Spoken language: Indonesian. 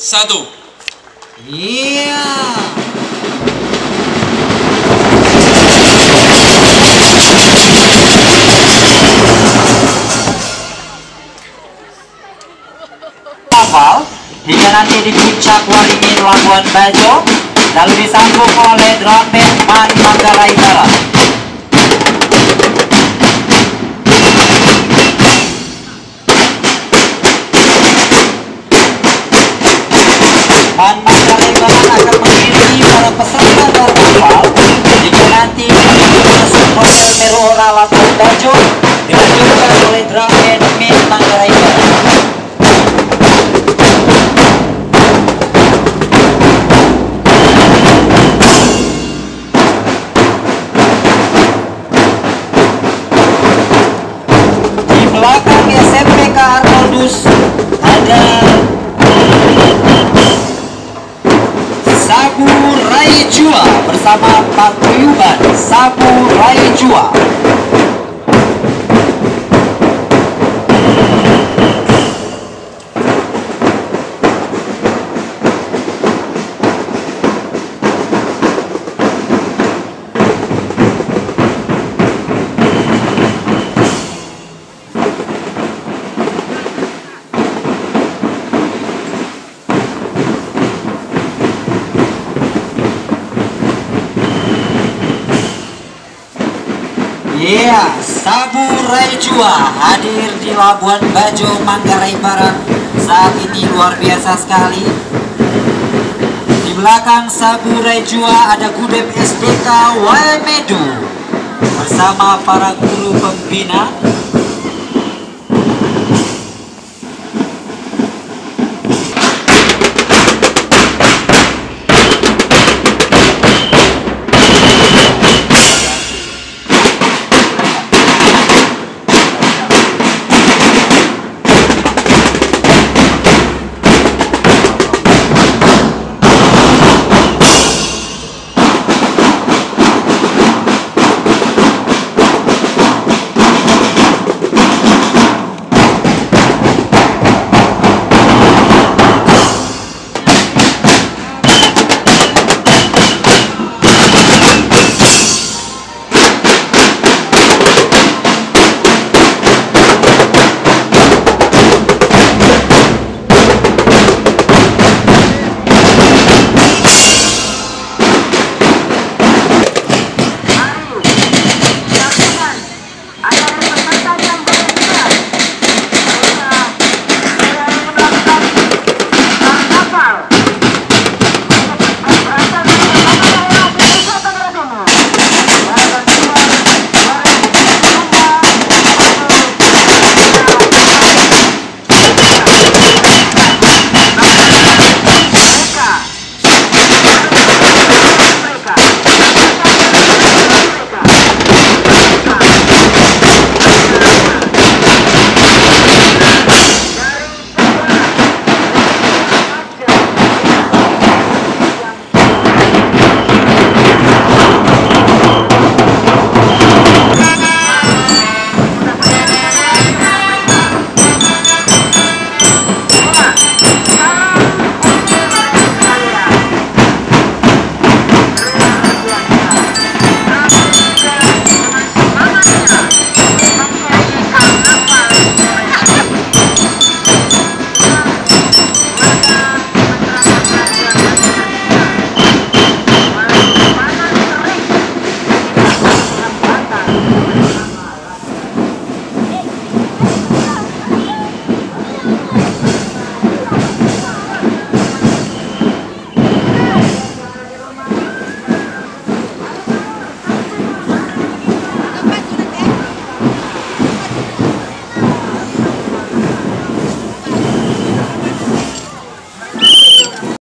1. Iya. Kapal hingga nanti di puncak Waringin Labuan Bajo, lalu disambung oleh drum band Man Manggarai Barat. Man Manggarai Barat akan mengiringi para peserta dan kapal hingga nanti masuk hotel Meruora Labuan Bajo, dilanjutkan oleh drum band Man Manggarai Barat. Belakang SMPK Arnoldus ada Saburai Jua bersama paguyuban Saburai Jua. Iya, Saburai Jua hadir di Labuan Bajo, Manggarai Barat. Saat ini luar biasa sekali. Di belakang Saburai Jua ada Gudep SDK Waemedu bersama para guru pembina.